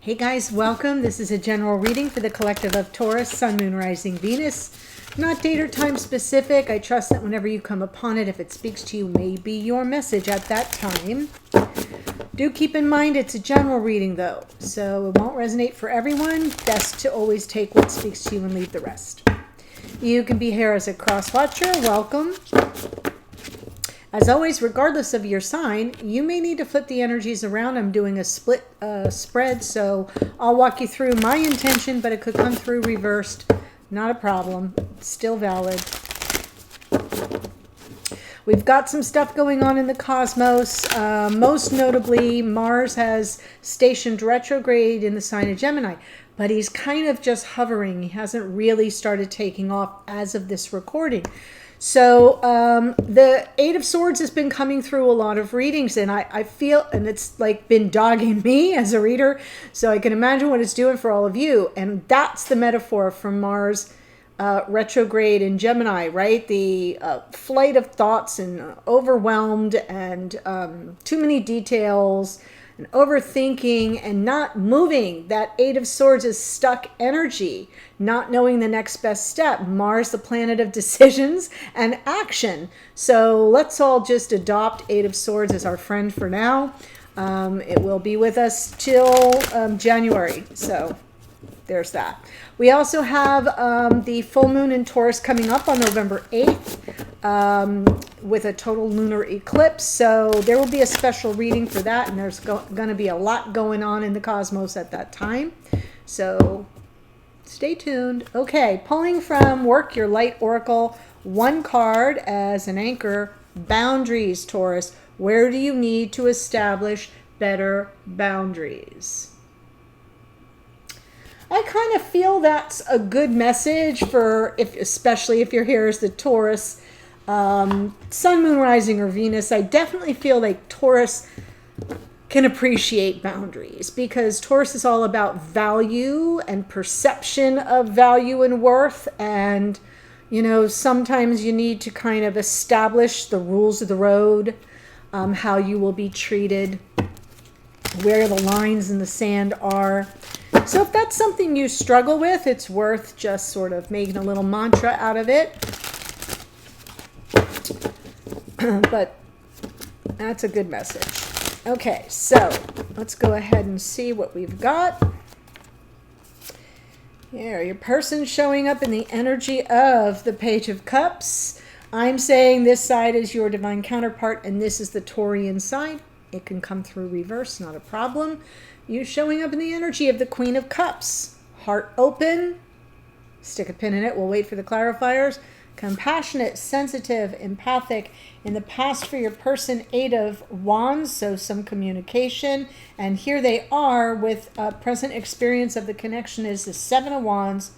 Hey guys, welcome. This is a general reading for the collective of Taurus, Sun, Moon, Rising, Venus. Not date or time specific. I trust that whenever you come upon it, if it speaks to you, may be your message at that time. Do keep in mind it's a general reading though, so it won't resonate for everyone. Best to always take what speaks to you and leave the rest. You can be here as a cross watcher. Welcome. As always, regardless of your sign, you may need to flip the energies around. I'm doing a split spread, so I'll walk you through my intention, but it could come through reversed. Not a problem. Still valid. We've got some stuff going on in the cosmos. Most notably, Mars has stationed retrograde in the sign of Gemini, but he's kind of just hovering. He hasn't really started taking off as of this recording. So the Eight of Swords has been coming through a lot of readings, and I feel, and it's like been dogging me as a reader, so I can imagine what it's doing for all of you. And that's the metaphor from Mars retrograde in Gemini, right? The flight of thoughts and overwhelmed and too many details and overthinking and not moving. That Eight of Swords is stuck energy, not knowing the next best step. Mars, the planet of decisions and action. So let's all just adopt Eight of Swords as our friend for now. It will be with us till January. So there's that. We also have the full moon in Taurus coming up on November 8th with a total lunar eclipse. So there will be a special reading for that, and there's going to be a lot going on in the cosmos at that time. So stay tuned. Okay, pulling from Work Your Light Oracle, one card as an anchor. Boundaries, Taurus. Where do you need to establish better boundaries? I kind of feel that's a good message for, especially if you're here as the Taurus, Sun, Moon, Rising, or Venus. I definitely feel like Taurus can appreciate boundaries, because Taurus is all about value and perception of value and worth. And, you know, sometimes you need to kind of establish the rules of the road, how you will be treated, where the lines in the sand are. So if that's something you struggle with, it's worth just sort of making a little mantra out of it. But that's a good message. Okay, so let's go ahead and see what we've got. Here, your person showing up in the energy of the Page of Cups. I'm saying this side is your divine counterpart, and this is the Taurian side. It can come through reverse, not a problem. You showing up in the energy of the Queen of Cups. Heart open. Stick a pin in it. We'll wait for the clarifiers. Compassionate, sensitive, empathic. In the past for your person, Eight of Wands, so some communication. And here they are with present experience of the connection is the Seven of Wands.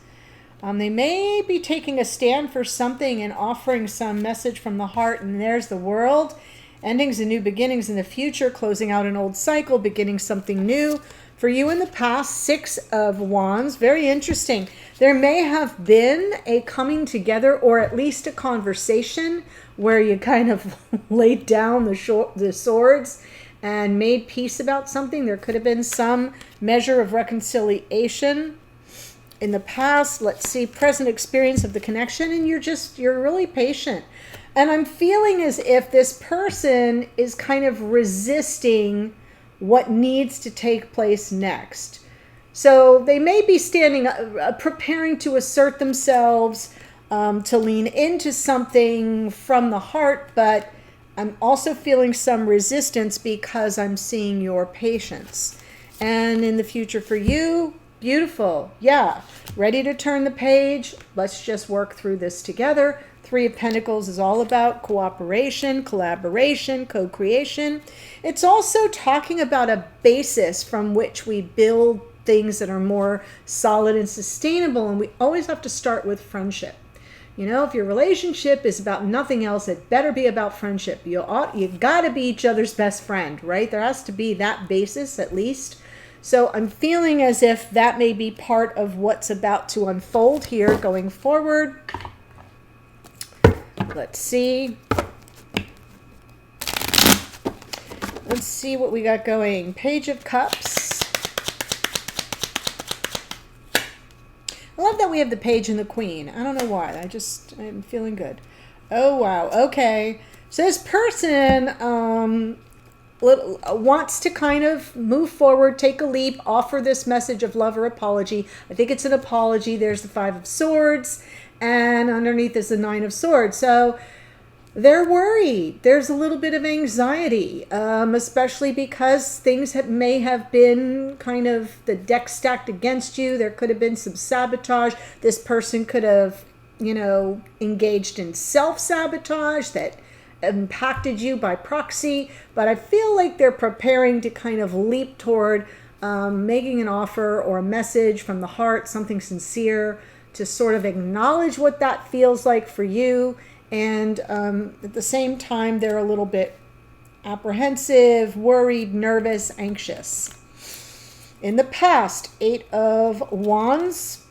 They may be taking a stand for something and offering some message from the heart. And there's the World. Endings and new beginnings in the future, closing out an old cycle, beginning something new. For you in the past, Six of Wands, very interesting. There may have been a coming together, or at least a conversation where you kind of laid down the swords and made peace about something. There could have been some measure of reconciliation in the past. Let's see, present experience of the connection, and you're really patient. And I'm feeling as if this person is kind of resisting what needs to take place next. So they may be standing, preparing to assert themselves, to lean into something from the heart, but I'm also feeling some resistance because I'm seeing your patience. And in the future for you, beautiful. Yeah, ready to turn the page. Let's just work through this together. Three of Pentacles is all about cooperation, collaboration, co-creation. It's also talking about a basis from which we build things that are more solid and sustainable. And we always have to start with friendship. You know, if your relationship is about nothing else, it better be about friendship. You got to be each other's best friend, right? There has to be that basis at least. So I'm feeling as if that may be part of what's about to unfold here going forward. Let's see. Let's see what we got going. Page of Cups. that we have the page and the queen. I don't know why. I'm feeling good. Oh, wow. Okay. So this person wants to kind of move forward, take a leap, offer this message of love or apology. I think it's an apology. There's the 5 of Swords, and underneath is the 9 of Swords. So they're worried. There's a little bit of anxiety, especially because things may have been kind of the deck stacked against you. There could have been some sabotage. This person could have, engaged in self-sabotage that impacted you by proxy. But I feel like they're preparing to kind of leap toward making an offer or a message from the heart, something sincere, to sort of acknowledge what that feels like for you. And at the same time, they're a little bit apprehensive, worried, nervous, anxious. In the past, 8 of Wands.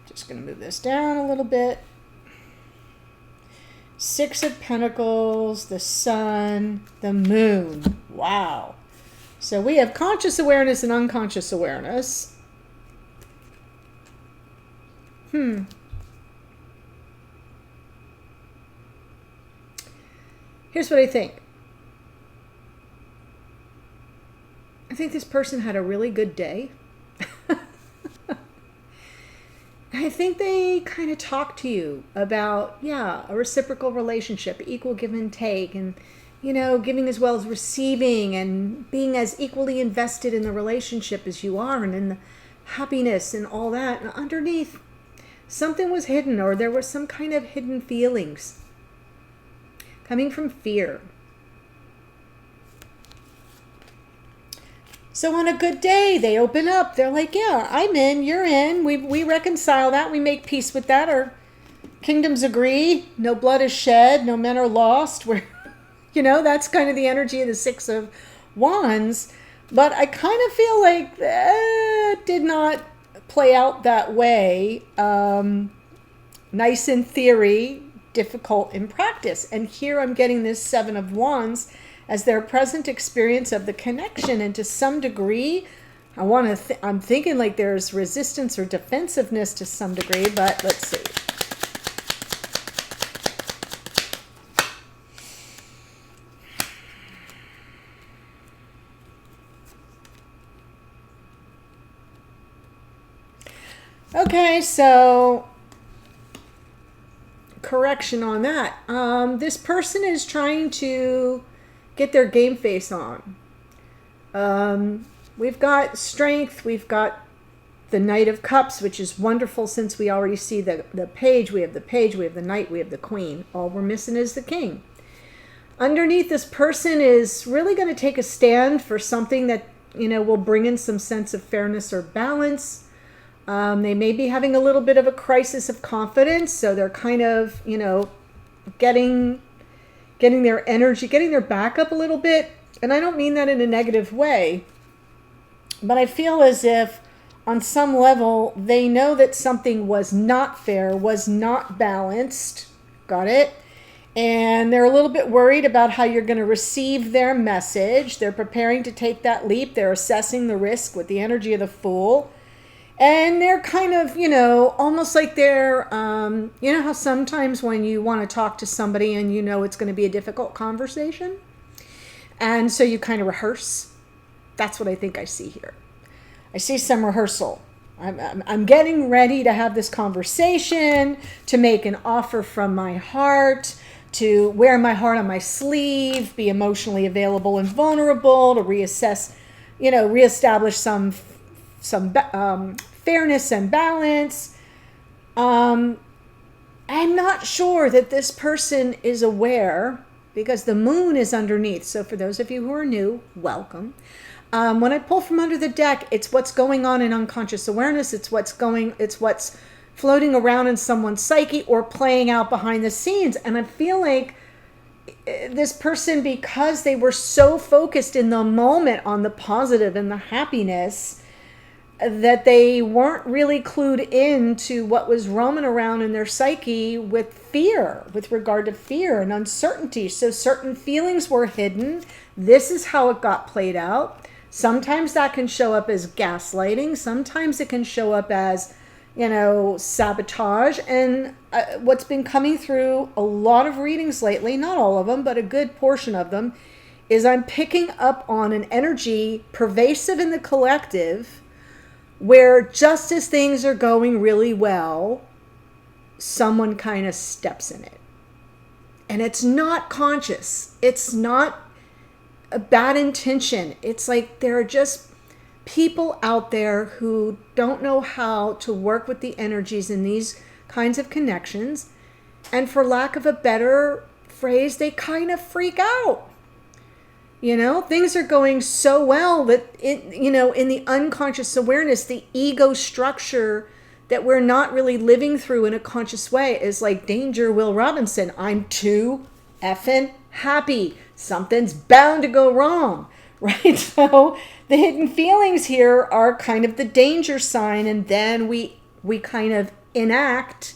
Just going to move this down a little bit. 6 of Pentacles, the Sun, the Moon. Wow. So we have conscious awareness and unconscious awareness. Here's what I think. I think this person had a really good day. I think they kind of talked to you about, a reciprocal relationship, equal give and take, and, giving as well as receiving, and being as equally invested in the relationship as you are, and in the happiness and all that. And underneath, something was hidden, or there were some kind of hidden feelings coming from fear. So on a good day, they open up. They're like, yeah, I'm in, you're in. We reconcile that. We make peace with that. Our kingdoms agree. No blood is shed. No men are lost. That's kind of the energy of the 6 of Wands. But I kind of feel like that did not play out that way. Nice in theory, difficult in practice. And here I'm getting this 7 of Wands as their present experience of the connection. And to some degree, I'm thinking like there's resistance or defensiveness to some degree, but let's see. Okay, so correction on that. This person is trying to get their game face on. We've got strength. We've got the Knight of Cups, which is wonderful since we already see the page. We have the page, we have the Knight, we have the Queen. All we're missing is the King. Underneath, this person is really going to take a stand for something that, will bring in some sense of fairness or balance. They may be having a little bit of a crisis of confidence, so they're kind of, getting their energy, getting their back up a little bit. And I don't mean that in a negative way, but I feel as if on some level they know that something was not fair, was not balanced. Got it? And they're a little bit worried about how you're going to receive their message. They're preparing to take that leap. They're assessing the risk with the energy of the Fool. And they're kind of, almost like they're, how sometimes when you want to talk to somebody and it's going to be a difficult conversation, and so you kind of rehearse. That's what I think I see here. I see some rehearsal. I'm getting ready to have this conversation, to make an offer from my heart, to wear my heart on my sleeve, be emotionally available and vulnerable, to reassess, reestablish some fairness and balance. I'm not sure that this person is aware, because the Moon is underneath. So for those of you who are new, welcome. When I pull from under the deck, it's what's going on in unconscious awareness. It's what's floating around in someone's psyche or playing out behind the scenes. And I feel like this person, because they were so focused in the moment on the positive and the happiness, that they weren't really clued in to what was roaming around in their psyche with regard to fear and uncertainty. So certain feelings were hidden. This is how it got played out. Sometimes that can show up as gaslighting. Sometimes it can show up as, sabotage. And what's been coming through a lot of readings lately, not all of them, but a good portion of them, is I'm picking up on an energy pervasive in the collective where just as things are going really well, someone kind of steps in it. And it's not conscious. It's not a bad intention. It's like there are just people out there who don't know how to work with the energies in these kinds of connections. And for lack of a better phrase, they kind of freak out. Things are going so well that in the unconscious awareness, the ego structure that we're not really living through in a conscious way is like danger, Will Robinson. I'm too effing happy. Something's bound to go wrong, right? So the hidden feelings here are kind of the danger sign, and then we kind of enact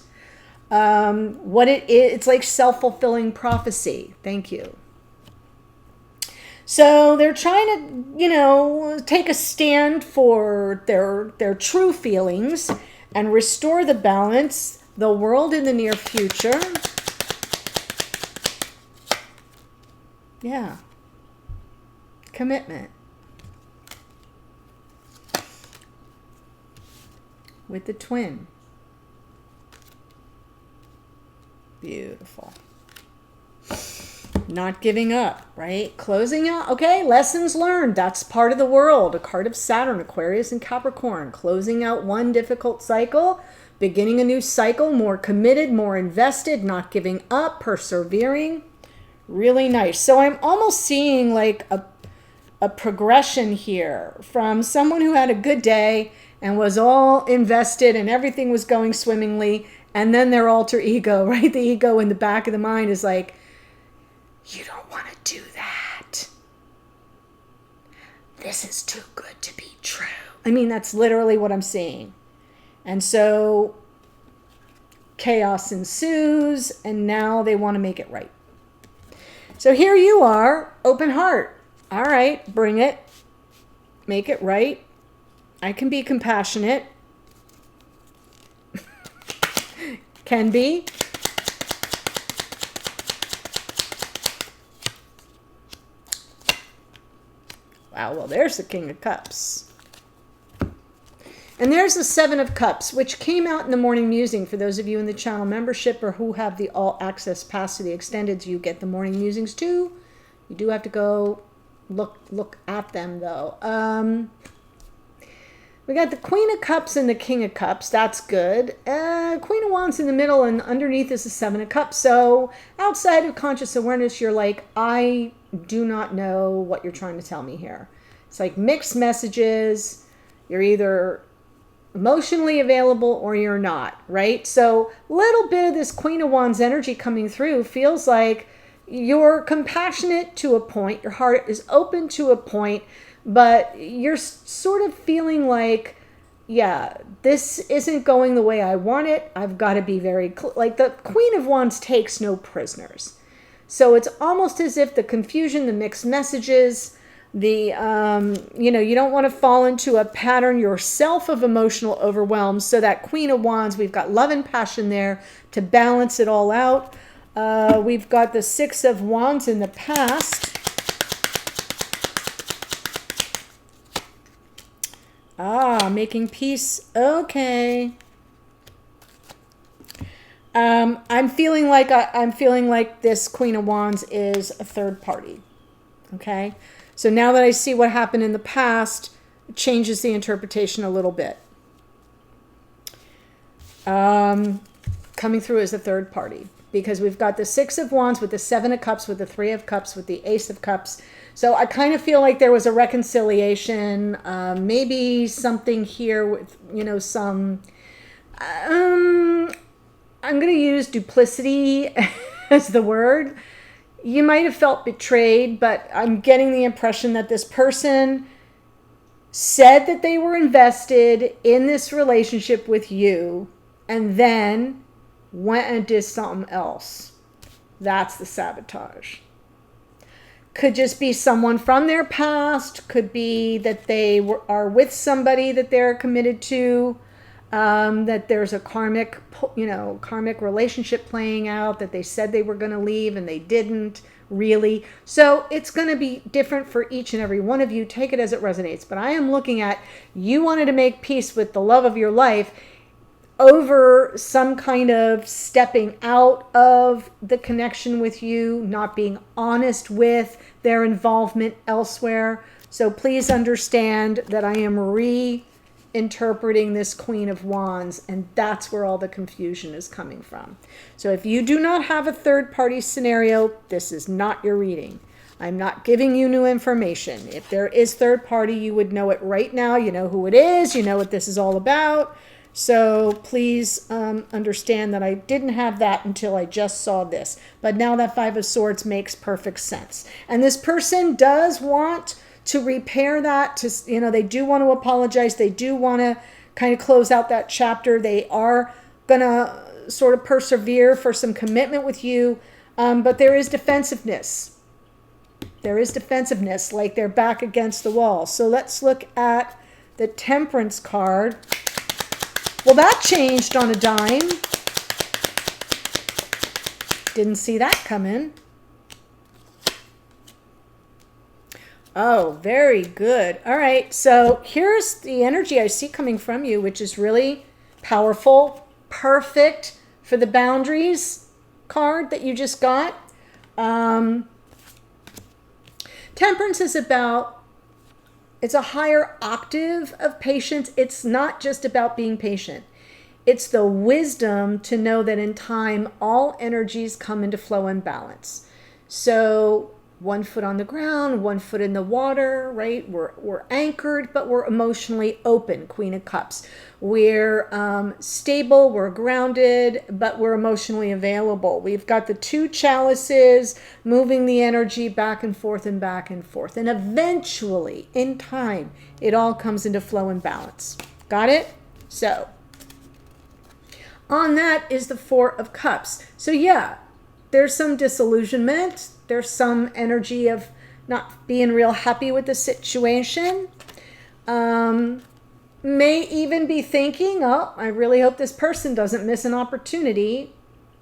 what it is. It's like self-fulfilling prophecy. Thank you. So they're trying to, take a stand for their true feelings and restore the balance, the world in the near future. Yeah. Commitment. With the twin. Beautiful. Not giving up, right? Closing out. Okay, lessons learned. That's part of the world. A card of Saturn, Aquarius, and Capricorn. Closing out one difficult cycle, beginning a new cycle, more committed, more invested, not giving up, persevering. Really nice. So I'm almost seeing like a progression here from someone who had a good day and was all invested and everything was going swimmingly, and then their alter ego, right? The ego in the back of the mind is like, you don't want to do that. This is too good to be true. I mean, that's literally what I'm seeing. And so chaos ensues, and now they want to make it right. So here you are, open heart. All right, bring it. Make it right. I can be compassionate. Can be. Wow, well, there's the King of Cups. And there's the Seven of Cups, which came out in the morning musing. For those of you in the channel membership or who have the all access pass to the extended, you get the morning musings too. You do have to go look at them though. We got the Queen of Cups and the King of Cups. That's good. Queen of Wands in the middle, and underneath is the Seven of Cups. So outside of conscious awareness, you're like, I do not know what you're trying to tell me here. It's like mixed messages. You're either emotionally available or you're not, right? So a little bit of this Queen of Wands energy coming through feels like you're compassionate to a point. Your heart is open to a point, but you're sort of feeling like, yeah, this isn't going the way I want it. I've got to be very like the Queen of Wands takes no prisoners. So it's almost as if the confusion, the mixed messages, the, you don't want to fall into a pattern yourself of emotional overwhelm. So that Queen of Wands, we've got love and passion there to balance it all out. We've got the Six of Wands in the past. Making peace. Okay. I'm feeling like this Queen of Wands is a third party. Okay. So now that I see what happened in the past, it changes the interpretation a little bit. Coming through as a third party, because we've got the Six of Wands with the Seven of Cups, with the Three of Cups, with the Ace of Cups. So I kind of feel like there was a reconciliation, maybe something here with, some, I'm going to use duplicity as the word. You might have felt betrayed, but I'm getting the impression that this person said that they were invested in this relationship with you and then went and did something else. That's the sabotage. Could just be someone from their past. Could be that they are with somebody that they're committed to. That there's a karmic relationship playing out, that they said they were going to leave and they didn't really. So it's going to be different for each and every one of you. Take it as it resonates. But I am looking at, you wanted to make peace with the love of your life over some kind of stepping out of the connection with you, not being honest with their involvement elsewhere. So please understand that I am interpreting this Queen of Wands, and that's where all the confusion is coming from. So if you do not have a third party scenario, this is not your reading. I'm not giving you new information. If there is third party, you would know it right now. You know who it is. You know what this is all about. So please understand that I didn't have that until I just saw this. But now that Five of Swords makes perfect sense. And this person does want to repair that, they do want to apologize. They do want to kind of close out that chapter. They are going to sort of persevere for some commitment with you. But there is defensiveness. There is defensiveness, like they're back against the wall. So let's look at the Temperance card. Well, that changed on a dime. Didn't see that coming. Oh, very good. All right. So here's the energy I see coming from you, which is really powerful, perfect for the boundaries card that you just got. Temperance is it's a higher octave of patience. It's not just about being patient. It's the wisdom to know that in time, all energies come into flow and balance. So 1 foot on the ground, 1 foot in the water, right? We're anchored, but we're emotionally open, Queen of Cups. We're stable, we're grounded, but we're emotionally available. We've got the 2 chalices moving the energy back and forth and back and forth. And eventually, in time, it all comes into flow and balance. Got it? So, on that is the 4 of Cups. So yeah, there's some disillusionment. There's some energy of not being real happy with the situation. May even be thinking, oh, I really hope this person doesn't miss an opportunity.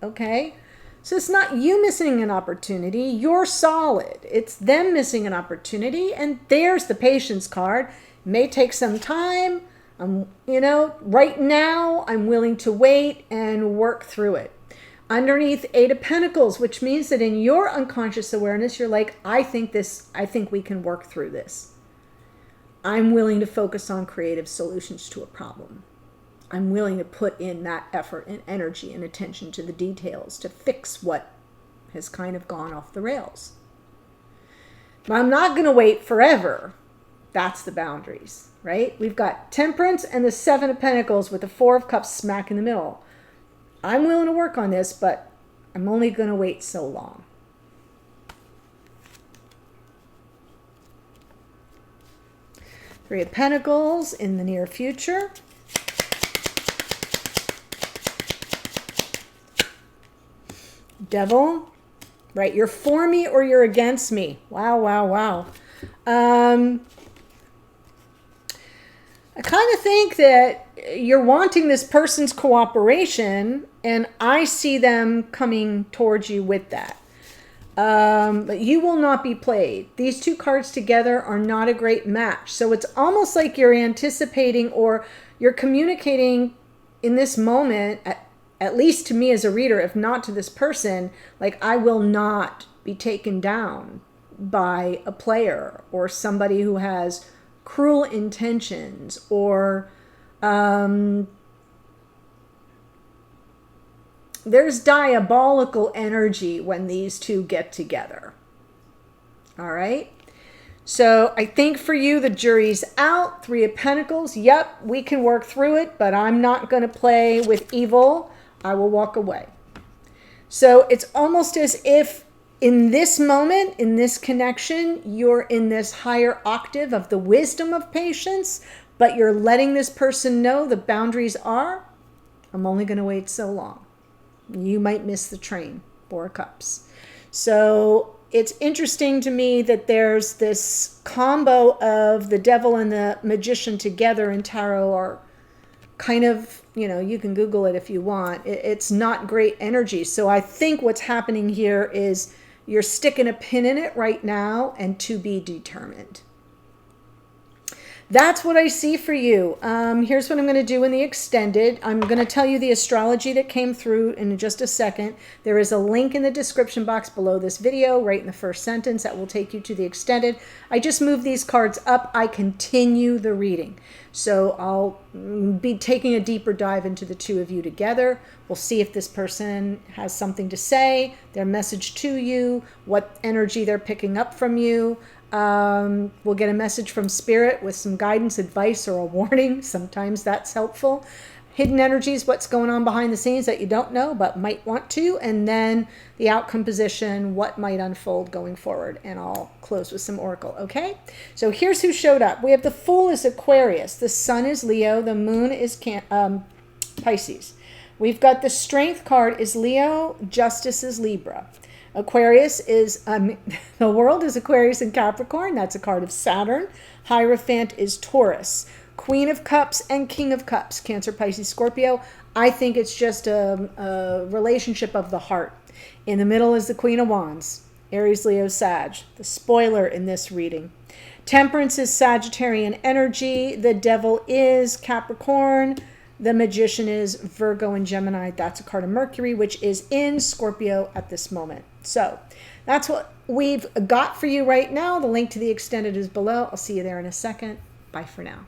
Okay. So it's not you missing an opportunity. You're solid. It's them missing an opportunity. And there's the patience card. May take some time. Right now I'm willing to wait and work through it. Underneath 8 of Pentacles, which means that in your unconscious awareness, you're like, I think we can work through this. I'm willing to focus on creative solutions to a problem. I'm willing to put in that effort and energy and attention to the details to fix what has kind of gone off the rails. But I'm not going to wait forever. That's the boundaries, right? We've got Temperance and the 7 of Pentacles with the 4 of Cups smack in the middle. I'm willing to work on this, but I'm only going to wait so long. Three of Pentacles in the near future. Devil, right? You're for me or you're against me. Wow, wow, wow. I kind of think that you're wanting this person's cooperation, and I see them coming towards you with that. But you will not be played. These 2 cards together are not a great match. So it's almost like you're anticipating or you're communicating in this moment, at least to me as a reader, if not to this person, like I will not be taken down by a player or somebody who has cruel intentions or there's diabolical energy when these 2 get together. All right. So I think for you, the jury's out. 3 of Pentacles. Yep, we can work through it, but I'm not going to play with evil. I will walk away. So it's almost as if in this moment, in this connection, you're in this higher octave of the wisdom of patience, but you're letting this person know the boundaries are, I'm only going to wait so long. You might miss the train. 4 of Cups. So it's interesting to me that there's this combo of the devil and the magician together in tarot are kind of, you know, you can Google it if you want. It's not great energy. So I think what's happening here is you're sticking a pin in it right now and to be determined. That's what I see for you. Here's what I'm going to do in the extended. I'm going to tell you the astrology that came through in just a second. There is a link in the description box below this video, right in the first sentence, that will take you to the extended. I just moved these cards up. I continue the reading. So I'll be taking a deeper dive into the two of you together. We'll see if this person has something to say, their message to you, what energy they're picking up from you. We'll get a message from spirit with some guidance, advice, or a warning. Sometimes that's helpful. Hidden energies, what's going on behind the scenes that you don't know but might want to. And then the outcome position, what might unfold going forward. And I'll close with some oracle, okay? So here's who showed up. We have the Fool is Aquarius. The Sun is Leo. The Moon is Pisces. We've got the Strength card is Leo. Justice is Libra. Aquarius is, the world is Aquarius and Capricorn. That's a card of Saturn. Hierophant is Taurus. Queen of Cups and King of Cups, Cancer, Pisces, Scorpio. I think it's just a relationship of the heart. In the middle is the Queen of Wands, Aries, Leo, Sag. The spoiler in this reading. Temperance is Sagittarian energy. The Devil is Capricorn. The Magician is Virgo and Gemini. That's a card of Mercury, which is in Scorpio at this moment. So that's what we've got for you right now. The link to the extended is below. I'll see you there in a second. Bye for now.